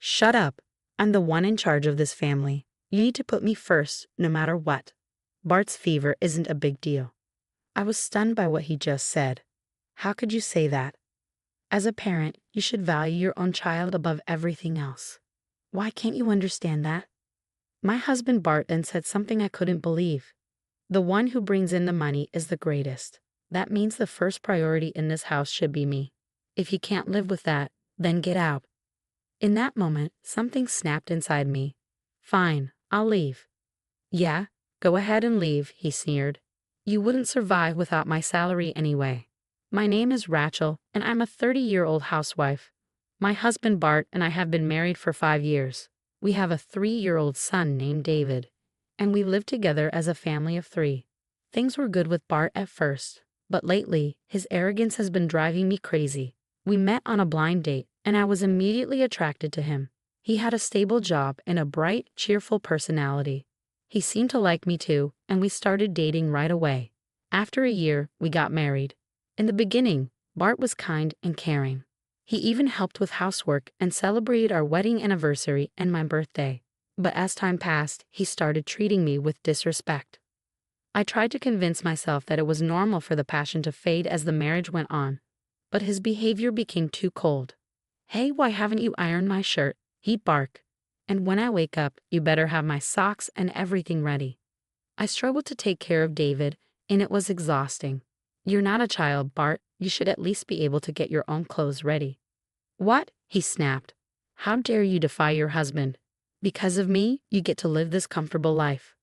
Shut up. I'm the one in charge of this family. You need to put me first, no matter what. Bart's fever isn't a big deal. I was stunned by what he just said. How could you say that? As a parent, you should value your own child above everything else. Why can't you understand that? My husband Bart then said something I couldn't believe. The one who brings in the money is the greatest. That means the first priority in this house should be me. If you can't live with that, then get out. In that moment, something snapped inside me. Fine, I'll leave. Yeah, go ahead and leave, he sneered. You wouldn't survive without my salary anyway. My name is Rachel, and I'm a 30-year-old housewife. My husband Bart and I have been married for 5 years. We have a 3-year-old son named David, and we live together as a family of 3. Things were good with Bart at first, but lately, his arrogance has been driving me crazy. We met on a blind date, and I was immediately attracted to him. He had a stable job and a bright, cheerful personality. He seemed to like me too, and we started dating right away. After a year, we got married. In the beginning, Bart was kind and caring. He even helped with housework and celebrated our wedding anniversary and my birthday. But as time passed, he started treating me with disrespect. I tried to convince myself that it was normal for the passion to fade as the marriage went on, but his behavior became too cold. Hey, why haven't you ironed my shirt? He'd bark. And when I wake up, you better have my socks and everything ready. I struggled to take care of David, and it was exhausting. You're not a child, Bart. You should at least be able to get your own clothes ready. What? He snapped. How dare you defy your husband? Because of me, you get to live this comfortable life.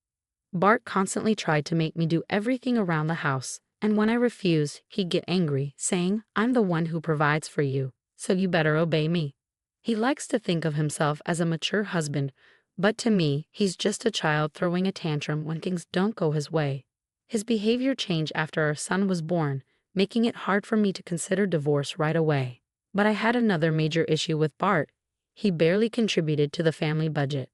Bart constantly tried to make me do everything around the house, and when I refused, he'd get angry, saying, I'm the one who provides for you, so you better obey me. He likes to think of himself as a mature husband, but to me, he's just a child throwing a tantrum when things don't go his way. His behavior changed after our son was born, making it hard for me to consider divorce right away. But I had another major issue with Bart. He barely contributed to the family budget.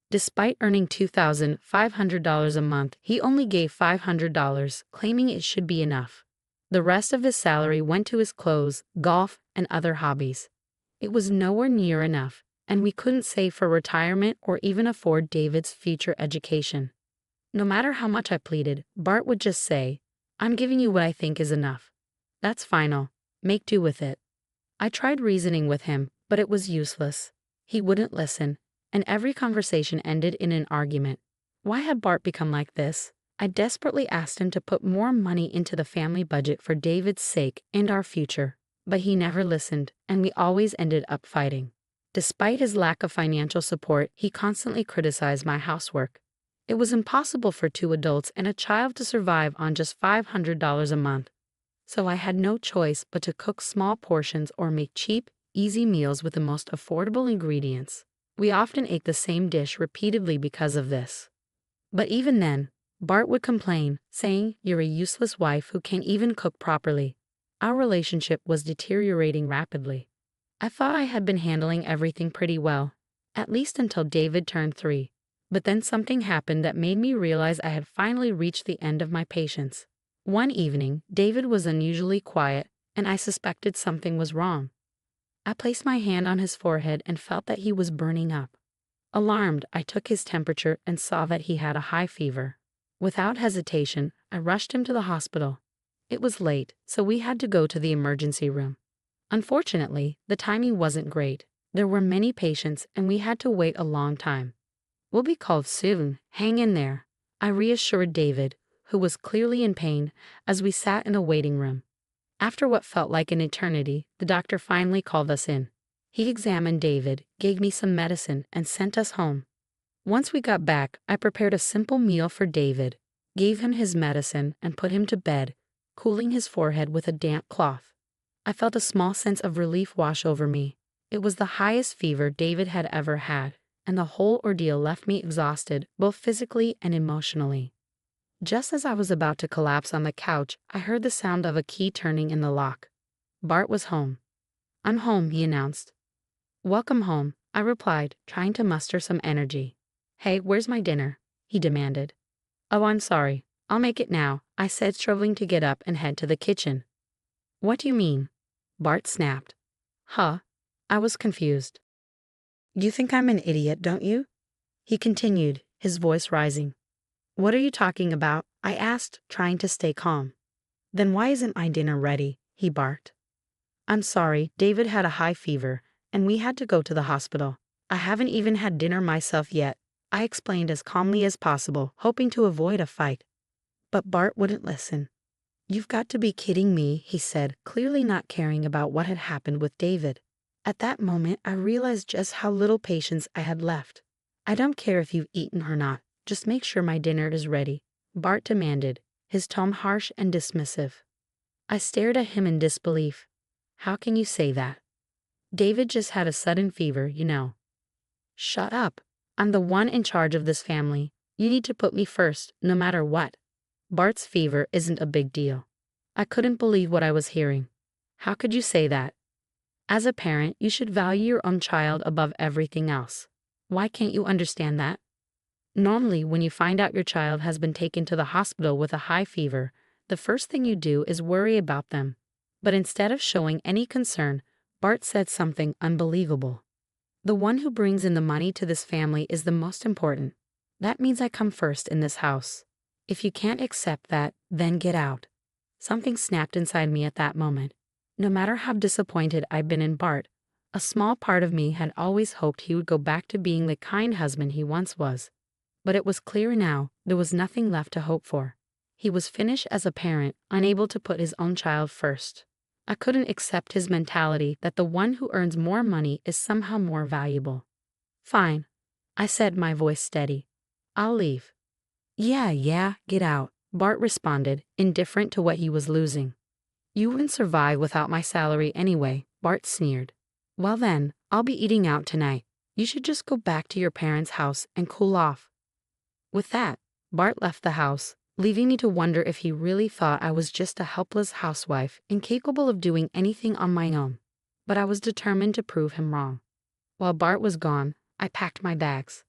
Despite earning $2,500 a month, he only gave $500, claiming it should be enough. The rest of his salary went to his clothes, golf, and other hobbies. It was nowhere near enough, and we couldn't save for retirement or even afford David's future education. No matter how much I pleaded, Bart would just say, I'm giving you what I think is enough. That's final. Make do with it. I tried reasoning with him, but it was useless. He wouldn't listen, and every conversation ended in an argument. Why had Bart become like this? I desperately asked him to put more money into the family budget for David's sake and our future, but he never listened, and we always ended up fighting. Despite his lack of financial support, he constantly criticized my housework. It was impossible for 2 adults and a child to survive on just $500 a month. So I had no choice but to cook small portions or make cheap, easy meals with the most affordable ingredients. We often ate the same dish repeatedly because of this. But even then, Bart would complain, saying, You're a useless wife who can't even cook properly. Our relationship was deteriorating rapidly. I thought I had been handling everything pretty well, at least until David turned 3. But then something happened that made me realize I had finally reached the end of my patience. One evening, David was unusually quiet, and I suspected something was wrong. I placed my hand on his forehead and felt that he was burning up. Alarmed, I took his temperature and saw that he had a high fever. Without hesitation, I rushed him to the hospital. It was late, so we had to go to the emergency room. Unfortunately, the timing wasn't great. There were many patients, and we had to wait a long time. We'll be called soon. Hang in there, I reassured David, who was clearly in pain, as we sat in a waiting room. After what felt like an eternity, the doctor finally called us in. He examined David, gave me some medicine, and sent us home. Once we got back, I prepared a simple meal for David, gave him his medicine, and put him to bed, cooling his forehead with a damp cloth. I felt a small sense of relief wash over me. It was the highest fever David had ever had, and the whole ordeal left me exhausted, both physically and emotionally. Just as I was about to collapse on the couch, I heard the sound of a key turning in the lock. Bart was home. I'm home, he announced. Welcome home, I replied, trying to muster some energy. Hey, where's my dinner? He demanded. Oh, I'm sorry. I'll make it now, I said, struggling to get up and head to the kitchen. What do you mean? Bart snapped. Huh? I was confused. You think I'm an idiot, don't you? He continued, his voice rising. What are you talking about? I asked, trying to stay calm. Then why isn't my dinner ready? He barked. I'm sorry, David had a high fever, and we had to go to the hospital. I haven't even had dinner myself yet, I explained as calmly as possible, hoping to avoid a fight. But Bart wouldn't listen. You've got to be kidding me, he said, clearly not caring about what had happened with David. At that moment, I realized just how little patience I had left. I don't care if you've eaten or not, just make sure my dinner is ready, Bart demanded, his tone harsh and dismissive. I stared at him in disbelief. How can you say that? David just had a sudden fever, you know. Shut up. I'm the one in charge of this family. You need to put me first, no matter what. Bart's fever isn't a big deal. I couldn't believe what I was hearing. How could you say that? As a parent, you should value your own child above everything else. Why can't you understand that? Normally, when you find out your child has been taken to the hospital with a high fever, the first thing you do is worry about them. But instead of showing any concern, Bart said something unbelievable. The one who brings in the money to this family is the most important. That means I come first in this house. If you can't accept that, then get out. Something snapped inside me at that moment. No matter how disappointed I'd been in Bart, a small part of me had always hoped he would go back to being the kind husband he once was. But it was clear now there was nothing left to hope for. He was finished as a parent, unable to put his own child first. I couldn't accept his mentality that the one who earns more money is somehow more valuable. Fine, I said, my voice steady. I'll leave. Yeah, get out, Bart responded, indifferent to what he was losing. You wouldn't survive without my salary anyway, Bart sneered. Well then, I'll be eating out tonight. You should just go back to your parents' house and cool off. With that, Bart left the house, leaving me to wonder if he really thought I was just a helpless housewife, incapable of doing anything on my own. But I was determined to prove him wrong. While Bart was gone, I packed my bags.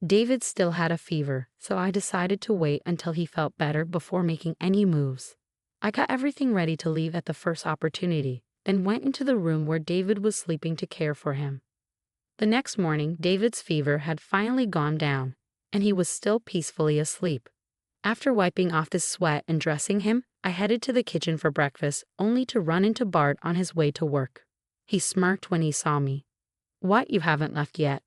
David still had a fever, so I decided to wait until he felt better before making any moves. I got everything ready to leave at the first opportunity, then went into the room where David was sleeping to care for him. The next morning, David's fever had finally gone down, and he was still peacefully asleep. After wiping off the sweat and dressing him, I headed to the kitchen for breakfast, only to run into Bart on his way to work. He smirked when he saw me. What, you haven't left yet?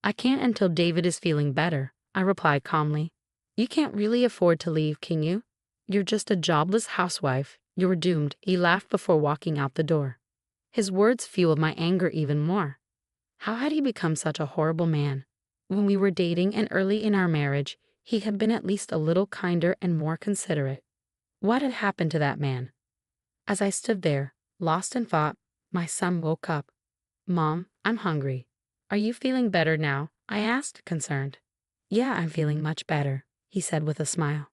I can't until David is feeling better, I replied calmly. You can't really afford to leave, can you? You're just a jobless housewife. You're doomed, he laughed before walking out the door. His words fueled my anger even more. How had he become such a horrible man? When we were dating and early in our marriage, he had been at least a little kinder and more considerate. What had happened to that man? As I stood there, lost in thought, my son woke up. Mom, I'm hungry. Are you feeling better now? I asked, concerned. Yeah, I'm feeling much better, he said with a smile.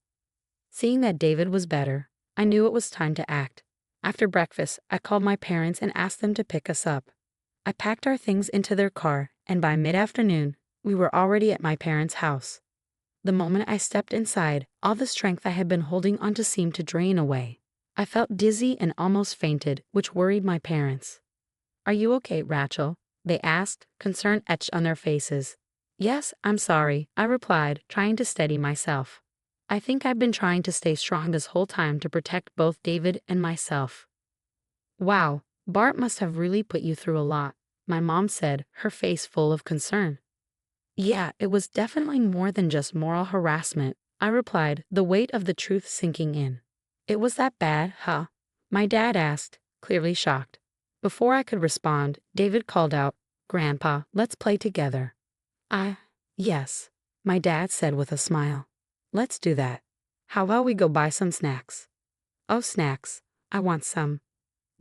Seeing that David was better, I knew it was time to act. After breakfast, I called my parents and asked them to pick us up. I packed our things into their car, and by mid-afternoon, we were already at my parents' house. The moment I stepped inside, all the strength I had been holding onto seemed to drain away. I felt dizzy and almost fainted, which worried my parents. Are you okay, Rachel? They asked, concern etched on their faces. Yes, I'm sorry, I replied, trying to steady myself. I think I've been trying to stay strong this whole time to protect both David and myself. Wow, Bart must have really put you through a lot, my mom said, her face full of concern. Yeah, it was definitely more than just moral harassment, I replied, the weight of the truth sinking in. It was that bad, huh? My dad asked, clearly shocked. Before I could respond, David called out, Grandpa, let's play together. Yes, my dad said with a smile. Let's do that. How about we go buy some snacks? Oh, snacks. I want some,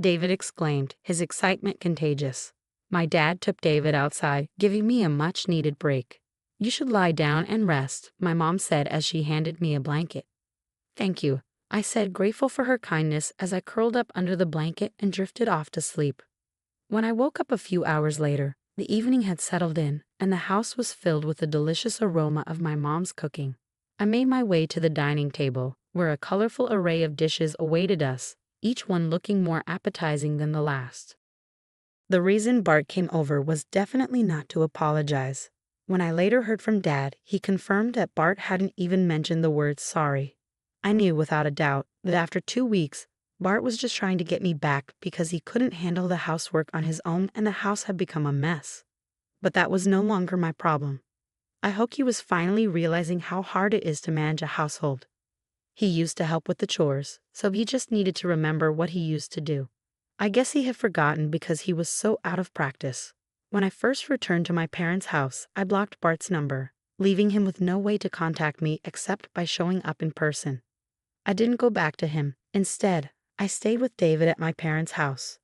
David exclaimed, his excitement contagious. My dad took David outside, giving me a much-needed break. You should lie down and rest, my mom said as she handed me a blanket. Thank you, I said, grateful for her kindness as I curled up under the blanket and drifted off to sleep. When I woke up a few hours later, the evening had settled in, and the house was filled with the delicious aroma of my mom's cooking. I made my way to the dining table, where a colorful array of dishes awaited us, each one looking more appetizing than the last. The reason Bart came over was definitely not to apologize. When I later heard from Dad, he confirmed that Bart hadn't even mentioned the word sorry. I knew without a doubt that after 2 weeks, Bart was just trying to get me back because he couldn't handle the housework on his own and the house had become a mess. But that was no longer my problem. I hoped he was finally realizing how hard it is to manage a household. He used to help with the chores, so he just needed to remember what he used to do. I guess he had forgotten because he was so out of practice. When I first returned to my parents' house, I blocked Bart's number, leaving him with no way to contact me except by showing up in person. I didn't go back to him. Instead, I stayed with David at my parents' house.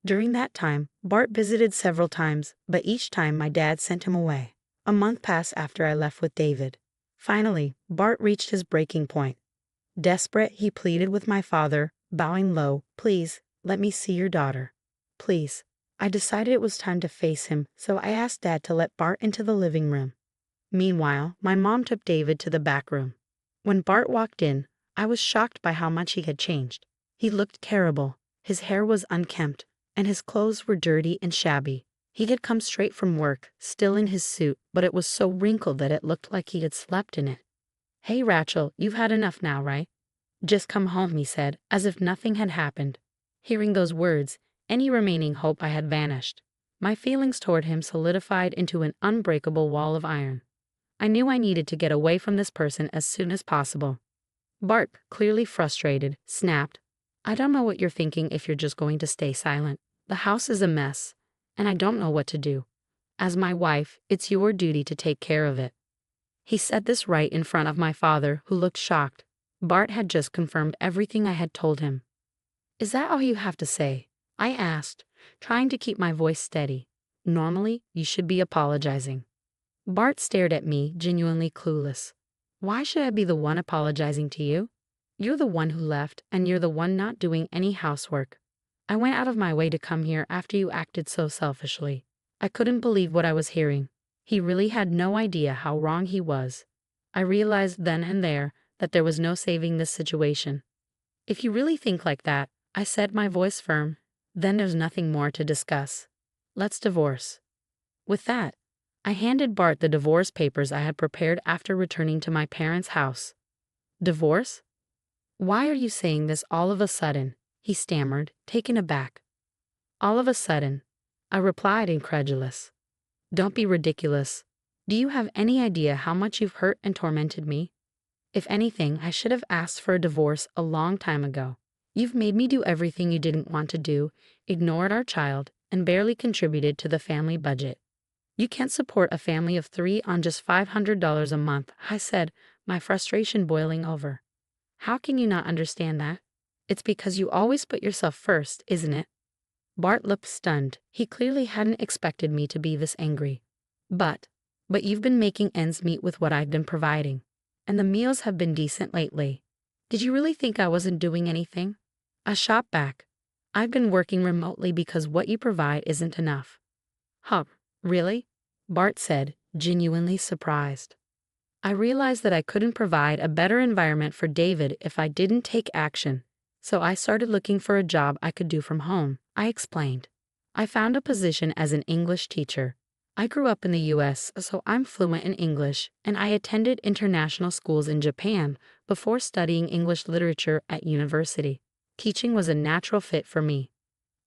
During that time, Bart visited several times, but each time my dad sent him away. A month passed after I left with David. Finally, Bart reached his breaking point. Desperate, he pleaded with my father, bowing low, "Please, let me see your daughter. Please." I decided it was time to face him, so I asked Dad to let Bart into the living room. Meanwhile, my mom took David to the back room. When Bart walked in, I was shocked by how much he had changed. He looked terrible. His hair was unkempt, and his clothes were dirty and shabby. He had come straight from work, still in his suit, but it was so wrinkled that it looked like he had slept in it. "Hey, Rachel, you've had enough now, right? Just come home," he said, as if nothing had happened. Hearing those words, any remaining hope I had vanished. My feelings toward him solidified into an unbreakable wall of iron. I knew I needed to get away from this person as soon as possible. Bart, clearly frustrated, snapped, "I don't know what you're thinking if you're just going to stay silent. The house is a mess, and I don't know what to do. As my wife, it's your duty to take care of it." He said this right in front of my father, who looked shocked. Bart had just confirmed everything I had told him. "Is that all you have to say?" I asked, trying to keep my voice steady. "Normally, you should be apologizing." Bart stared at me, genuinely clueless. "Why should I be the one apologizing to you? You're the one who left, and you're the one not doing any housework. I went out of my way to come here after you acted so selfishly." I couldn't believe what I was hearing. He really had no idea how wrong he was. I realized then and there that there was no saving this situation. "If you really think like that," I said, my voice firm, "then there's nothing more to discuss. Let's divorce." With that, I handed Bart the divorce papers I had prepared after returning to my parents' house. "Divorce? Why are you saying this all of a sudden?" he stammered, taken aback. "All of a sudden," I replied, incredulous. "Don't be ridiculous. Do you have any idea how much you've hurt and tormented me? If anything, I should have asked for a divorce a long time ago. You've made me do everything you didn't want to do, ignored our child, and barely contributed to the family budget. You can't support a family of 3 on just $500 a month," I said, my frustration boiling over. "How can you not understand that? It's because you always put yourself first, isn't it?" Bart looked stunned. He clearly hadn't expected me to be this angry. But you've been making ends meet with what I've been providing. And the meals have been decent lately. Did you really think I wasn't doing anything?" I shot back. "I've been working remotely because what you provide isn't enough." "Huh, really?" Bart said, genuinely surprised. I realized that I couldn't provide a better environment for David if I didn't take action, so I started looking for a job I could do from home, I explained. I found a position as an English teacher. I grew up in the US, so I'm fluent in English, and I attended international schools in Japan before studying English literature at university. Teaching was a natural fit for me.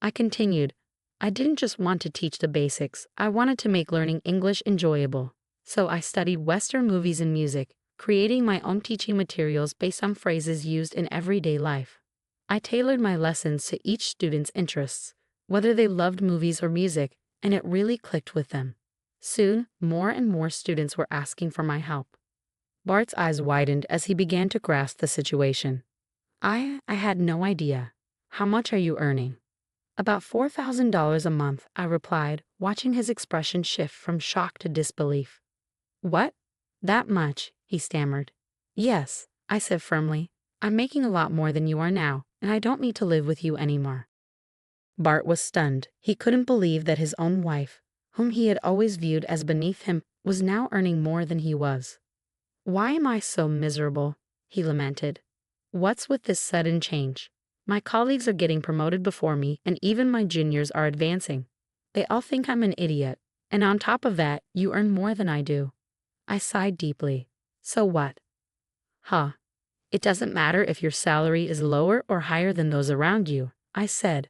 I continued. I didn't just want to teach the basics, I wanted to make learning English enjoyable. So I studied Western movies and music, creating my own teaching materials based on phrases used in everyday life. I tailored my lessons to each student's interests, whether they loved movies or music, and it really clicked with them. Soon, more and more students were asking for my help. Bart's eyes widened as he began to grasp the situation. I had no idea. "How much are you earning?" "About $4,000 a month," I replied, watching his expression shift from shock to disbelief. "What? That much?" he stammered. "Yes," I said firmly. "I'm making a lot more than you are now, and I don't need to live with you anymore." Bart was stunned. He couldn't believe that his own wife, whom he had always viewed as beneath him, was now earning more than he was. "Why am I so miserable?" he lamented. "What's with this sudden change? My colleagues are getting promoted before me, and even my juniors are advancing. They all think I'm an idiot, and on top of that, you earn more than I do. I sighed deeply. So what? Huh. It doesn't matter if your salary is lower or higher than those around you, I said.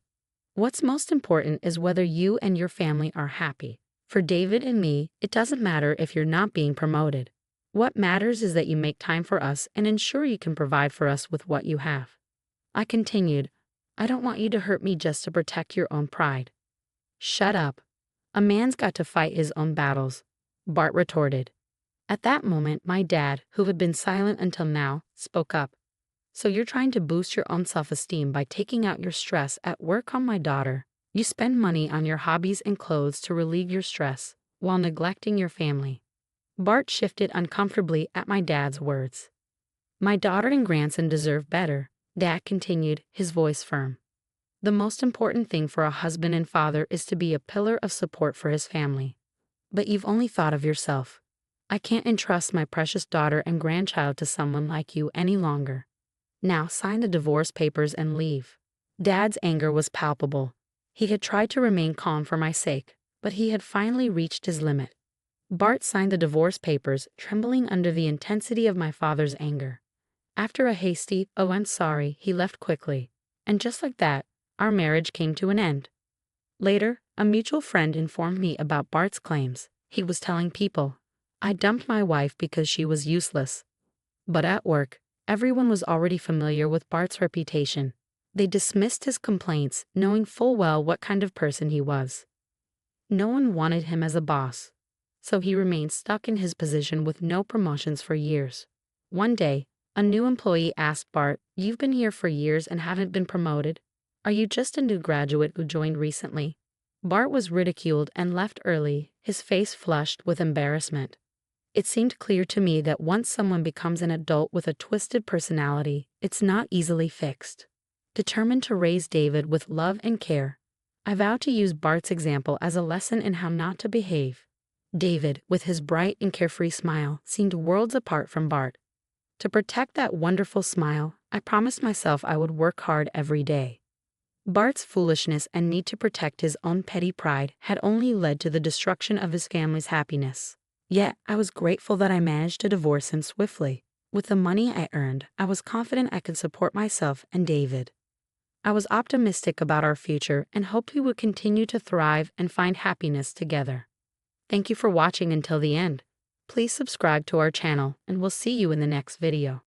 What's most important is whether you and your family are happy. For David and me, it doesn't matter if you're not being promoted. What matters is that you make time for us and ensure you can provide for us with what you have. I continued, I don't want you to hurt me just to protect your own pride. Shut up. A man's got to fight his own battles, Bart retorted. At that moment, my dad, who had been silent until now, spoke up. So you're trying to boost your own self-esteem by taking out your stress at work on my daughter. You spend money on your hobbies and clothes to relieve your stress, while neglecting your family. Bart shifted uncomfortably at my dad's words. My daughter and grandson deserve better, Dad continued, his voice firm. The most important thing for a husband and father is to be a pillar of support for his family. But you've only thought of yourself. I can't entrust my precious daughter and grandchild to someone like you any longer. Now sign the divorce papers and leave. Dad's anger was palpable. He had tried to remain calm for my sake, but he had finally reached his limit. Bart signed the divorce papers, trembling under the intensity of my father's anger. After a hasty, "Oh, I'm sorry," he left quickly. And just like that, our marriage came to an end. Later, a mutual friend informed me about Bart's claims. He was telling people, I dumped my wife because she was useless. But at work, everyone was already familiar with Bart's reputation. They dismissed his complaints, knowing full well what kind of person he was. No one wanted him as a boss, so he remained stuck in his position with no promotions for years. One day, a new employee asked Bart, "You've been here for years and haven't been promoted? Are you just a new graduate who joined recently?" Bart was ridiculed and left early, his face flushed with embarrassment. It seemed clear to me that once someone becomes an adult with a twisted personality, it's not easily fixed. Determined to raise David with love and care, I vowed to use Bart's example as a lesson in how not to behave. David, with his bright and carefree smile, seemed worlds apart from Bart. To protect that wonderful smile, I promised myself I would work hard every day. Bart's foolishness and need to protect his own petty pride had only led to the destruction of his family's happiness. Yet, I was grateful that I managed to divorce him swiftly. With the money I earned, I was confident I could support myself and David. I was optimistic about our future and hoped we would continue to thrive and find happiness together. Thank you for watching until the end. Please subscribe to our channel and we'll see you in the next video.